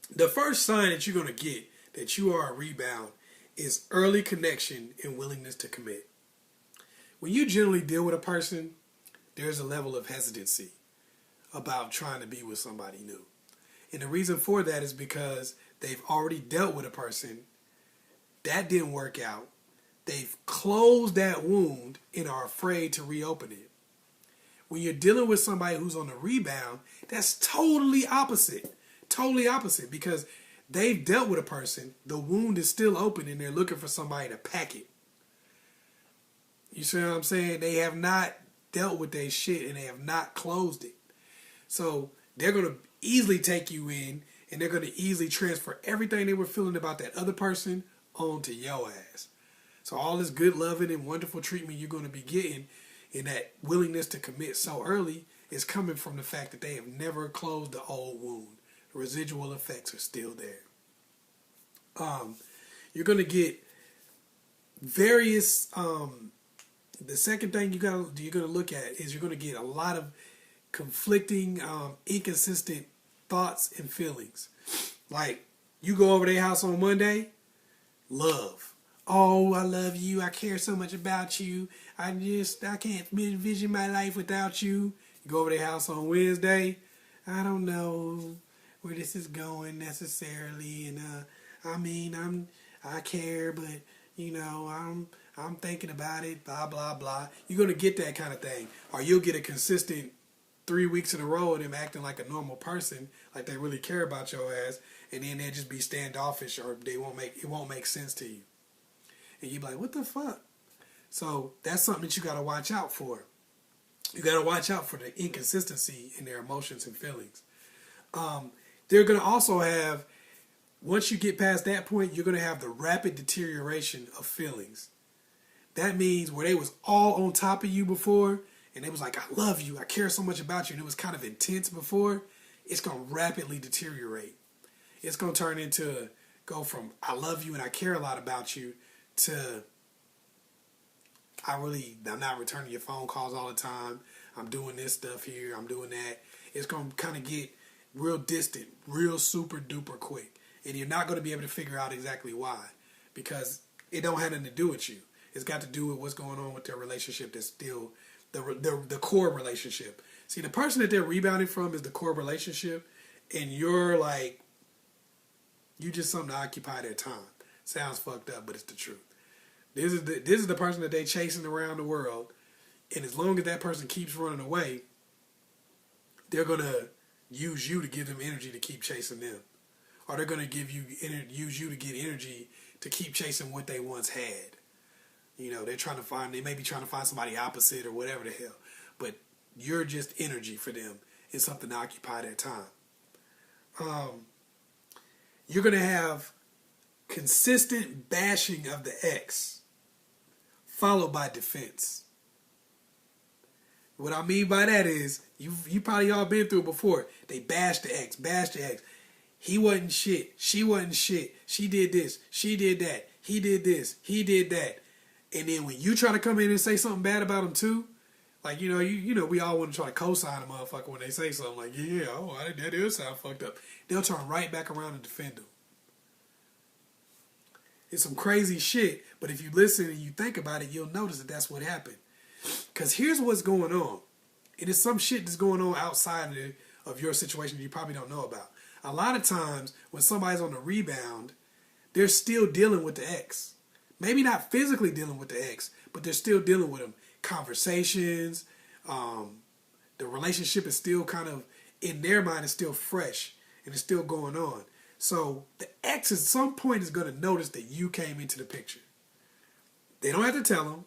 The first sign that you're going to get that you are a rebound is early connection and willingness to commit. When you generally deal with a person, there's a level of hesitancy about trying to be with somebody new. And the reason for that is because they've already dealt with a person. That didn't work out. They've closed that wound and are afraid to reopen it. When you're dealing with somebody who's on the rebound, that's totally opposite. Totally opposite, because they've dealt with a person, the wound is still open, and they're looking for somebody to pack it. You see what I'm saying? They have not dealt with their shit, and they have not closed it. So they're going to easily take you in, and they're going to easily transfer everything they were feeling about that other person onto your ass. So all this good loving and wonderful treatment you're going to be getting, and that willingness to commit so early, is coming from the fact that they have never closed the old wound. The residual effects are still there. You're going to get various. The second thing you're going to look at is you're going to get a lot of conflicting, inconsistent thoughts and feelings. Like, you go over their house on Monday, love. Oh, I love you. I care so much about you. I can't envision my life without you. You go over their house on Wednesday, I don't know where this is going necessarily, and I care, but I'm thinking about it, blah blah blah. You're gonna get that kind of thing, or you'll get a consistent 3 weeks in a row of them acting like a normal person, like they really care about your ass, and then they'll just be standoffish, or it won't make sense to you, and you're like, what the fuck? So that's something that you gotta watch out for. You gotta watch out for the inconsistency in their emotions and feelings. They're going to also have, once you get past that point, you're going to have the rapid deterioration of feelings. That means where they was all on top of you before, and they was like, I love you, I care so much about you, and it was kind of intense before, it's going to rapidly deteriorate. It's going to turn into, go from I love you and I care a lot about you to I'm not returning your phone calls all the time, I'm doing this stuff here, I'm doing that. It's going to kind of get real distant, real super duper quick. And you're not going to be able to figure out exactly why. Because it don't have nothing to do with you. It's got to do with what's going on with their relationship that's still the core relationship. See, the person that they're rebounding from is the core relationship. And you're like, you just something to occupy their time. Sounds fucked up, but it's the truth. This is the person that they chasing around the world. And as long as that person keeps running away, they're going to use you to give them energy to keep chasing them. Or they're going to use you to get energy to keep chasing what they once had. They may be trying to find somebody opposite or whatever the hell. But you're just energy for them. It's something to occupy their time. You're going to have consistent bashing of the ex, followed by defense. What I mean by that is, you probably all been through it before. They bash the ex. He wasn't shit. She wasn't shit. She did this. She did that. He did this. He did that. And then when you try to come in and say something bad about him too, like, we all want to try to co-sign a motherfucker when they say something like, that does sound fucked up. They'll turn right back around and defend them. It's some crazy shit, but if you listen and you think about it, you'll notice that that's what happened. Because here's what's going on. And it's some shit that's going on outside of your situation that you probably don't know about. A lot of times, when somebody's on the rebound, they're still dealing with the ex. Maybe not physically dealing with the ex, but they're still dealing with them. Conversations, the relationship is still kind of, in their mind, is still fresh, and it's still going on. So the ex at some point is going to notice that you came into the picture. They don't have to tell them.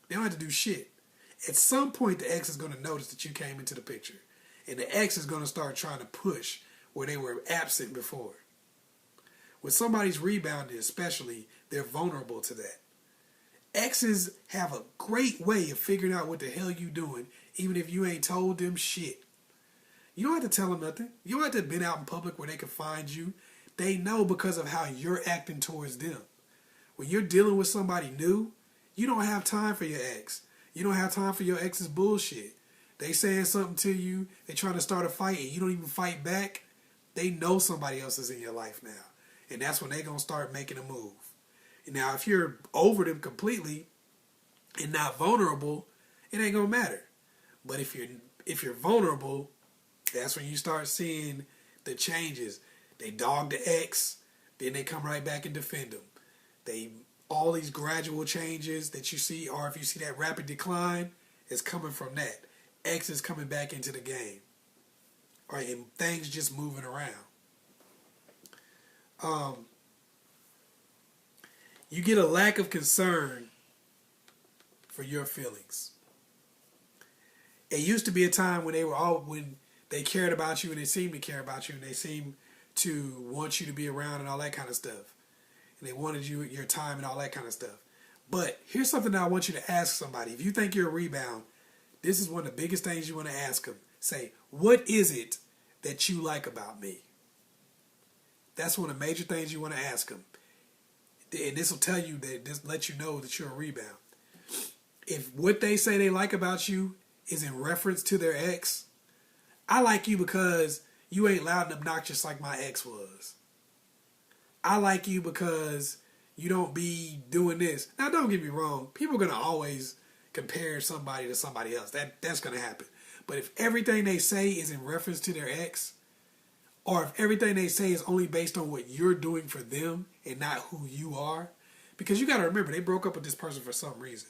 They don't have to do shit. At some point, the ex is going to notice that you came into the picture. And the ex is going to start trying to push where they were absent before. When somebody's rebounded especially, they're vulnerable to that. Exes have a great way of figuring out what the hell you doing, even if you ain't told them shit. You don't have to tell them nothing. You don't have to have been out in public where they can find you. They know because of how you're acting towards them. When you're dealing with somebody new, you don't have time for your ex. You don't have time for your ex's bullshit. They saying something to you, they trying to start a fight, and you don't even fight back. They know somebody else is in your life now. And that's when they're going to start making a move. Now, if you're over them completely and not vulnerable, it ain't going to matter. But if you're vulnerable, that's when you start seeing the changes. They dog the ex, then they come right back and defend them. All these gradual changes that you see, or if you see that rapid decline, it's coming from that. X is coming back into the game. All right, and things just moving around. You get a lack of concern for your feelings. It used to be a time when when they cared about you and they seemed to care about you and they seemed to want you to be around and all that kind of stuff. And they wanted your time and all that kind of stuff. But here's something that I want you to ask somebody. If you think you're a rebound, this is one of the biggest things you want to ask them. Say, what is it that you like about me? That's one of the major things you want to ask them. And this will tell you that, this let you know that you're a rebound. If what they say they like about you is in reference to their ex, I like you because you ain't loud and obnoxious like my ex was. I like you because you don't be doing this. Now, don't get me wrong. People are going to always compare somebody to somebody else. That's going to happen. But if everything they say is in reference to their ex, or if everything they say is only based on what you're doing for them and not who you are, because you got to remember, they broke up with this person for some reason.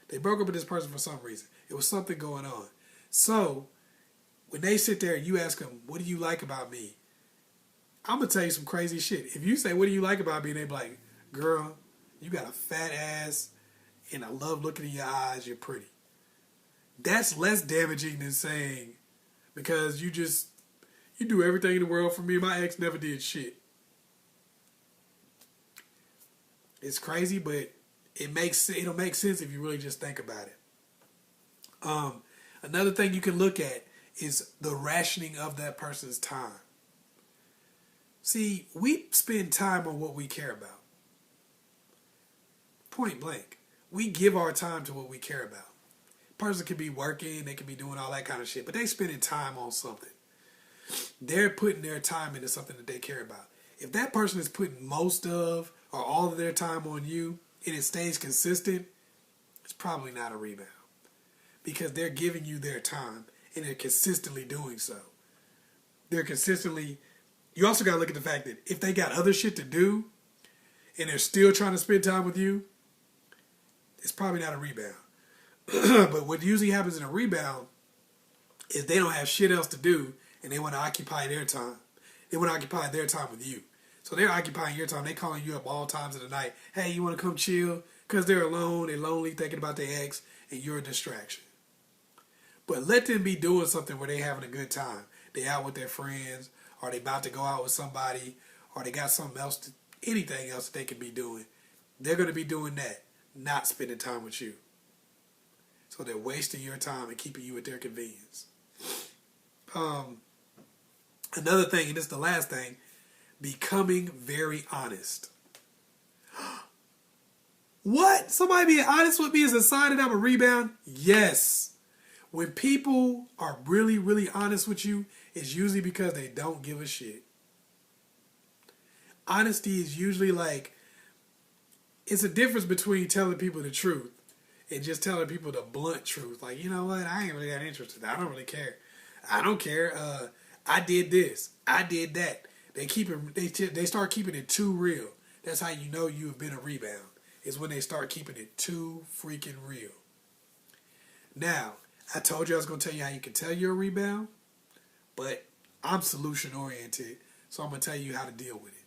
They broke up with this person for some reason. It was something going on. So, when they sit there and you ask them, what do you like about me? I'm going to tell you some crazy shit. If you say, what do you like about me? And they be like, girl, you got a fat ass and I love looking in your eyes. You're pretty. That's less damaging than saying, because you do everything in the world for me. My ex never did shit. It's crazy, but it'll make sense if you really just think about it. Another thing you can look at is the rationing of that person's time. See, we spend time on what we care about. Point blank. We give our time to what we care about. Person could be working, they could be doing all that kind of shit, but they spending time on something. They're putting their time into something that they care about. If that person is putting most of or all of their time on you and it stays consistent, it's probably not a rebound. Because they're giving you their time and they're consistently doing so. You also got to look at the fact that if they got other shit to do and they're still trying to spend time with you, it's probably not a rebound. But what usually happens in a rebound is they don't have shit else to do and they want to occupy their time. They want to occupy their time with you. So they're occupying your time. They're calling you up all times of the night. Hey, you want to come chill? Because they're alone, they're lonely, thinking about their ex, and you're a distraction. But let them be doing something where they're having a good time. They out with their friends, or they about to go out with somebody, or they got something else, anything else that they could be doing. They're going to be doing that, not spending time with you. So they're wasting your time and keeping you at their convenience. Another thing, and this is the last thing, becoming very honest. What? Somebody being honest with me is a sign that I'm a rebound? Yes. When people are really, really honest with you, it's usually because they don't give a shit. Honesty is usually like, it's a difference between telling people the truth and just telling people the blunt truth. Like, you know what? I ain't really that interested. I don't really care. I don't care. I did this. I did that. They start keeping it too real. That's how you know you've been a rebound. Is when they start keeping it too freaking real. Now, I told you I was going to tell you how you can tell you're a rebound, but I'm solution oriented, so I'm going to tell you how to deal with it.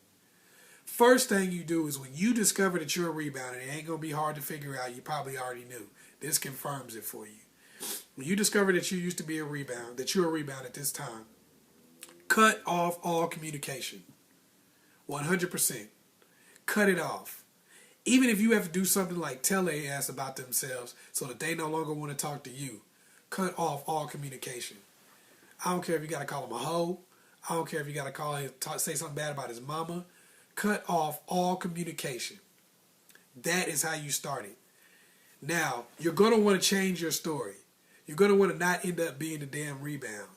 First thing you do is when you discover that you're a rebound, and it ain't going to be hard to figure out, you probably already knew. This confirms it for you. When you discover that you used to be a rebound, that you're a rebound at this time, cut off all communication. 100%. Cut it off. Even if you have to do something like tell their ass about themselves so that they no longer want to talk to you, cut off all communication. I don't care if you got to call him a hoe. I don't care if you got to call him, say something bad about his mama. Cut off all communication. That is how you start it. Now, you're going to want to change your story. You're going to want to not end up being the damn rebound.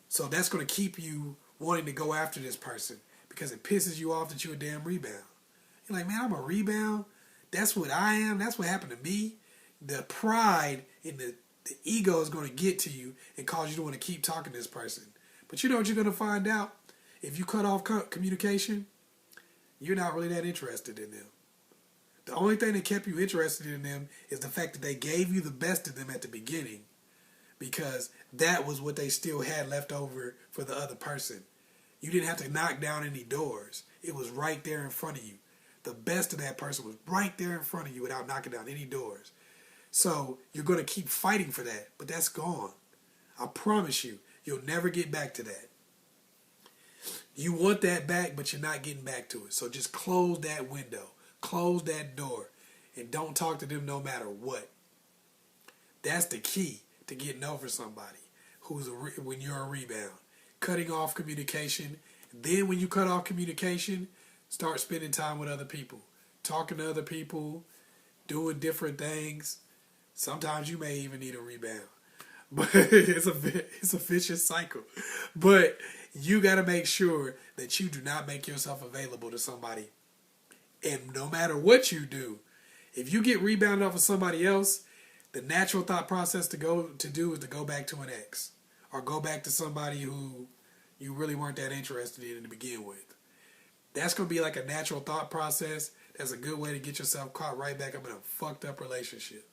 So that's going to keep you wanting to go after this person because it pisses you off that you're a damn rebound. You're like, man, I'm a rebound. That's what I am. That's what happened to me. The pride and the ego is going to get to you and cause you to want to keep talking to this person. But you know what you're going to find out? If you cut off communication, you're not really that interested in them. The only thing that kept you interested in them is the fact that they gave you the best of them at the beginning, because that was what they still had left over for the other person. You didn't have to knock down any doors. It was right there in front of you. The best of that person was right there in front of you without knocking down any doors. So you're going to keep fighting for that, but that's gone. I promise you, you'll never get back to that. You want that back, but you're not getting back to it. So just close that window. Close that door. And don't talk to them no matter what. That's the key to getting over somebody when you're a rebound. Cutting off communication. Then when you cut off communication, start spending time with other people. Talking to other people. Doing different things. Sometimes you may even need a rebound. But it's a vicious cycle. But you got to make sure that you do not make yourself available to somebody. And no matter what you do, if you get rebounded off of somebody else, the natural thought process to do is to go back to an ex. Or go back to somebody who you really weren't that interested in to begin with. That's going to be like a natural thought process. That's a good way to get yourself caught right back up in a fucked up relationship.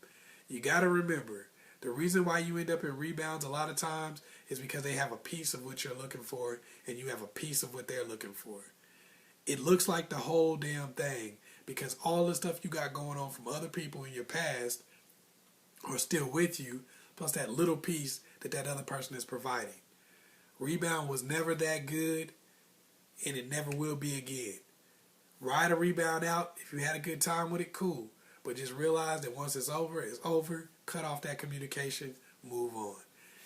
You got to remember, the reason why you end up in rebounds a lot of times is because they have a piece of what you're looking for and you have a piece of what they're looking for. It looks like the whole damn thing because all the stuff you got going on from other people in your past are still with you, plus that little piece that other person is providing. Rebound was never that good, and it never will be again. Ride a rebound out. If you had a good time with it, cool. But just realize that once it's over, cut off that communication, move on.